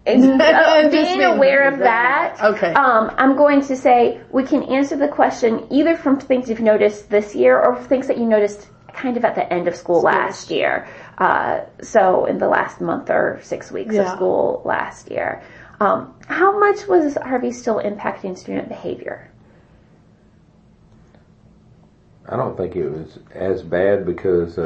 Being aware of that. Okay. I'm going to say we can answer the question either from things you've noticed this year or things that you noticed kind of at the end of school last year. So in the last month or 6 weeks of school last year. How much was Harvey still impacting student behavior? I don't think it was as bad because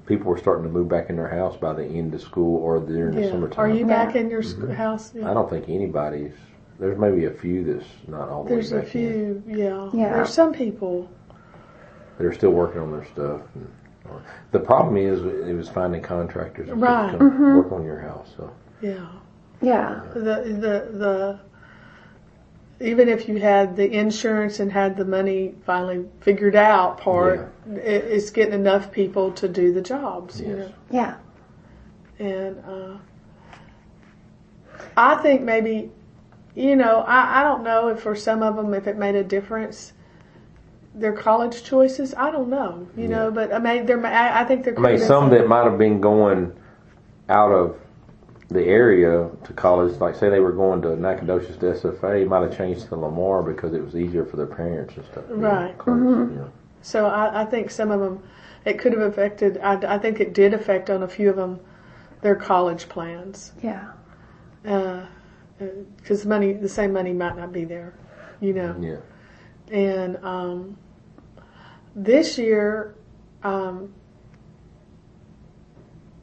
people were starting to move back in their house by the end of school or during the summertime. Are you back in your house? I don't think anybody's. There's maybe a few that's not all the way back. There's a few, Yeah. There's some people. They're still working on their stuff. The problem is it was finding contractors to Right. come work on your house. So Yeah. Yeah. The even if you had the insurance and had the money finally figured out part, it's getting enough people to do the jobs. Yes. You know? Yeah. And I think maybe, I don't know if for some of them, if it made a difference, their college choices. I don't know, but I think they're. Some that might have been going out of the area to college, like say they were going to Nacogdoches to SFA, might have changed to Lamar because it was easier for their parents and stuff. Right. Close, So I think some of them, it could have affected. I think it did affect on a few of them their college plans. Yeah. Because the same money might not be there, Yeah. And this year, I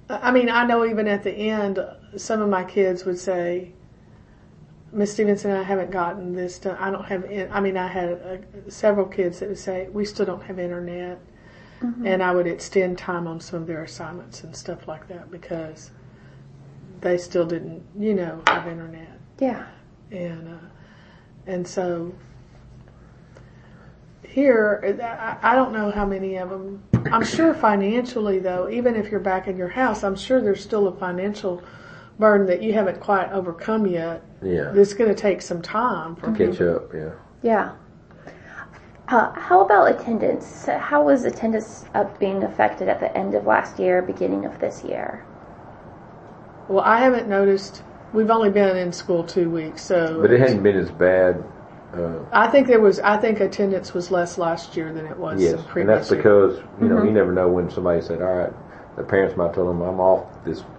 know even at the end, some of my kids would say, Miss Stevenson, I haven't gotten this done. I don't have, I had several kids that would say, we still don't have internet. And I would extend time on some of their assignments and stuff like that because they still didn't, have internet. Yeah. And so here, I don't know how many of them. I'm sure financially, though, even if you're back in your house, I'm sure there's still a financial burden that you haven't quite overcome yet. Yeah. It's going to take some time to catch up. Yeah. Yeah. How about attendance? How was attendance being affected at the end of last year, beginning of this year? Well, I haven't noticed. We've only been in school 2 weeks, so. But it hadn't been as bad. I think attendance was less last year than it was the previous year. And that's because you never know when somebody said, "All right," the parents might tell them, "I'm off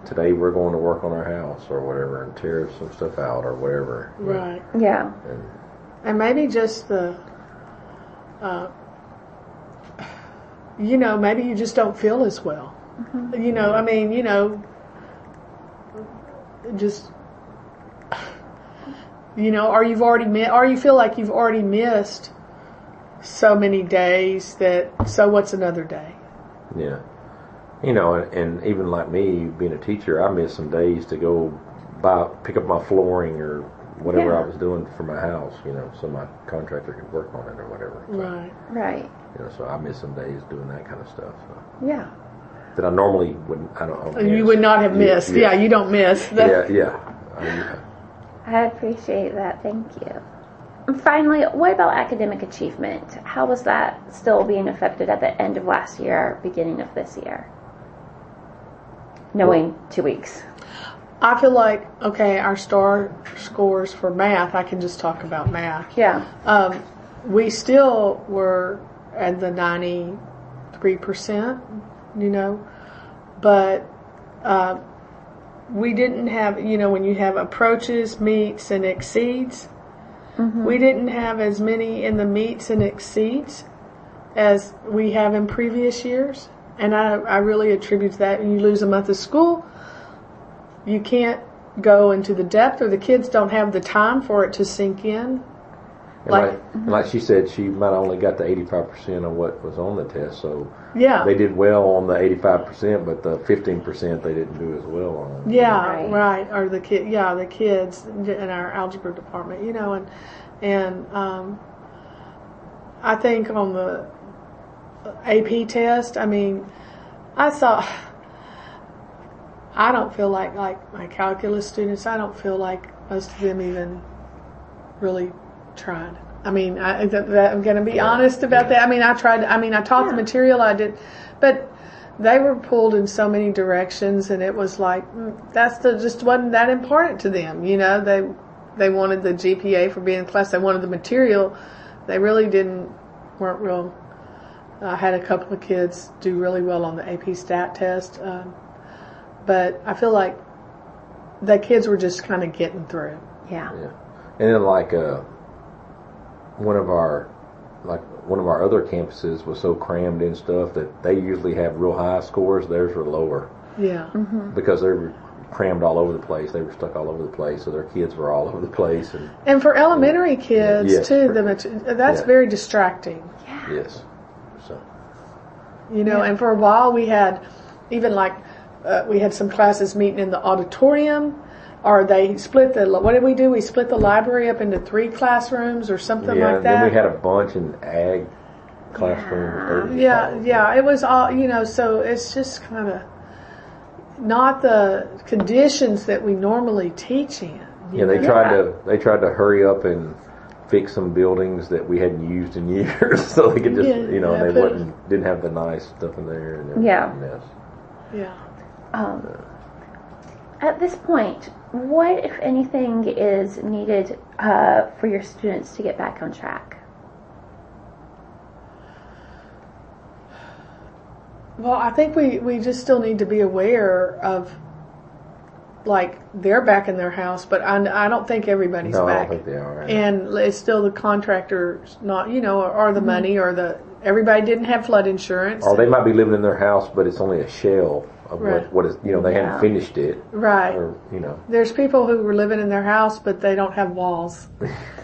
today. We're going to work on our house or whatever and tear some stuff out or whatever." Right. Yeah. And maybe just the, maybe you just don't feel as well. Just. Or you feel like you've already missed so many days so what's another day? Yeah. And even like me, being a teacher, I missed some days to go pick up my flooring or whatever I was doing for my house, so my contractor could work on it or whatever. So, Right. So I missed some days doing that kind of stuff. So. Yeah. That I normally wouldn't, I don't know. You would not have missed. Yeah, you don't miss. I appreciate that. Thank you. And finally, what about academic achievement? How was that still being affected at the end of last year, beginning of this year? Knowing 2 weeks. I feel like, our star scores for math, I can just talk about math. Yeah. We still were at the 93%, but we didn't have, when you have approaches, meets, and exceeds, we didn't have as many in the meets and exceeds as we have in previous years. And I really attribute to that. When you lose a month of school, you can't go into the depth, or the kids don't have the time for it to sink in. Like she said, she might have only got the 85% of what was on the test, so they did well on the 85%, but the 15% they didn't do as well on. Yeah, right. Or the kids in our algebra department, and I think on the AP test, I don't feel like my calculus students, I don't feel like most of them even really tried. I'm going to be honest about that. I taught the material I did, but they were pulled in so many directions, and it was like just wasn't that important to them. You know, they wanted the GPA for being in class. They wanted the material. They really weren't real. I had a couple of kids do really well on the AP Stat test, but I feel like the kids were just kind of getting through. Yeah. And then one of our other campuses was so crammed in stuff that they usually have real high scores. Theirs were lower. Yeah. Mm-hmm. Because they were crammed all over the place. They were stuck all over the place, so their kids were all over the place. And for elementary kids, yes, too, that's very distracting. Yeah. Yes. So. You know, and for a while we had even we had some classes meeting in the auditorium, or they split what did we do? We split the library up into 3 classrooms or something like that. Yeah, then we had a bunch in ag classrooms. Yeah, it was all, you know, so it's just kind of not the conditions that we normally teach in. Yeah, they tried to hurry up and fix some buildings that we hadn't used in years, so they could just, they didn't have the nice stuff in there. And mess. Yeah. At this point, what, if anything, is needed for your students to get back on track? Well, I think we just still need to be aware of, like, they're back in their house, but I don't think everybody's back. I don't think they are. Right? And it's still the contractor's not, or the money, or everybody didn't have flood insurance. Or they might be living in their house, but it's only a shell of what is, they hadn't finished it. Right. Or, There's people who were living in their house, but they don't have walls.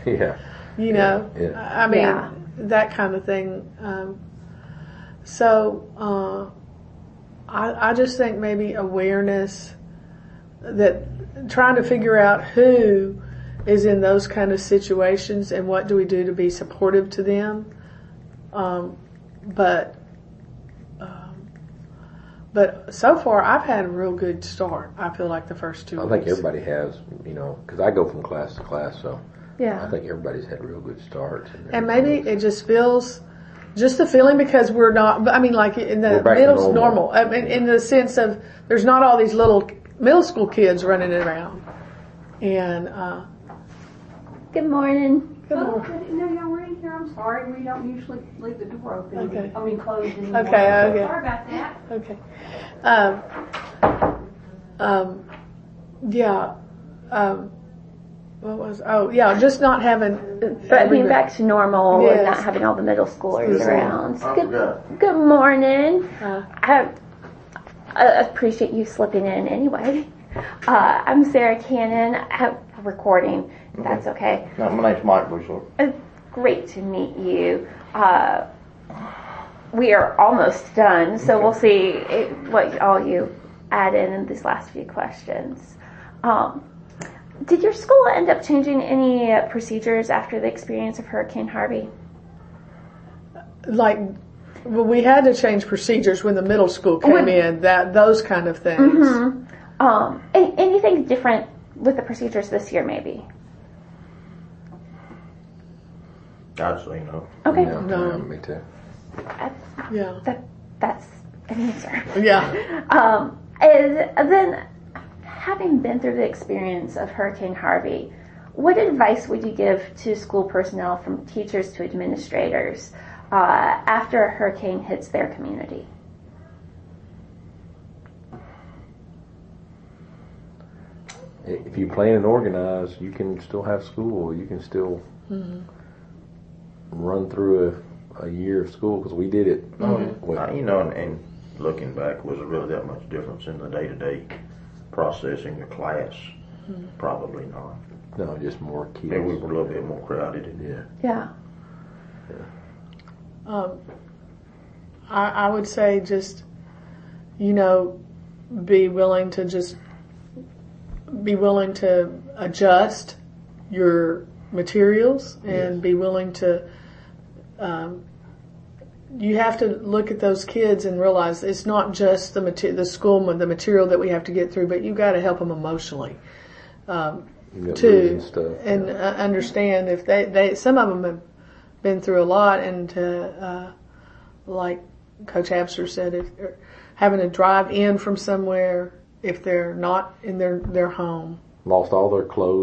Yeah. I mean, that kind of thing. So I just think maybe awareness, that trying to figure out who is in those kind of situations and what do we do to be supportive to them. But so far I've had a real good start. I feel like the first 2 weeks. I think everybody has, because I go from class to class, so yeah. I think everybody's had a real good start. And maybe it just feels, just the feeling, because we're not, I mean, like in the middle's normal. I mean, in the sense of there's not all these little middle school kids running around. And good morning. Good morning. I didn't know y'all were in here. I'm sorry. We don't usually leave the door open. Okay. Closed anymore. Okay. Sorry about that. Okay. What was? Oh, yeah. Just not having. But being back to normal Yes. and not having all the middle schoolers Yes. around. Oh, Good morning. Uh, I appreciate you slipping in anyway. I'm Sarah Cannon. I'm recording. That's okay. No, my name's Mike Bushel. It's great to meet you. We are almost done, so we'll see what all you add in these last few questions. Did your school end up changing any procedures after the experience of Hurricane Harvey? Well, we had to change procedures when the middle school came in. Those kind of things. Mm-hmm. Anything different with the procedures this year, maybe? I'd say no. Okay. No. Me too. That's an answer. Yeah. And then, having been through the experience of Hurricane Harvey, what advice would you give to school personnel, from teachers to administrators, after a hurricane hits their community? If you plan and organize, you can still have school. You can still run through a year of school, because we did it. And looking back, was there really that much difference in the day-to-day processing of class? Probably not. No, just more kids. Maybe we were a little bit more crowded. Yeah. I would say just, be willing to adjust your materials and be willing to, you have to look at those kids and realize it's not just the material that we have to get through, but you've got to help them emotionally too, and understand if they some of them have been through a lot, and like Coach Abster said, having to drive in from somewhere if they're not in their home. Lost all their clothes.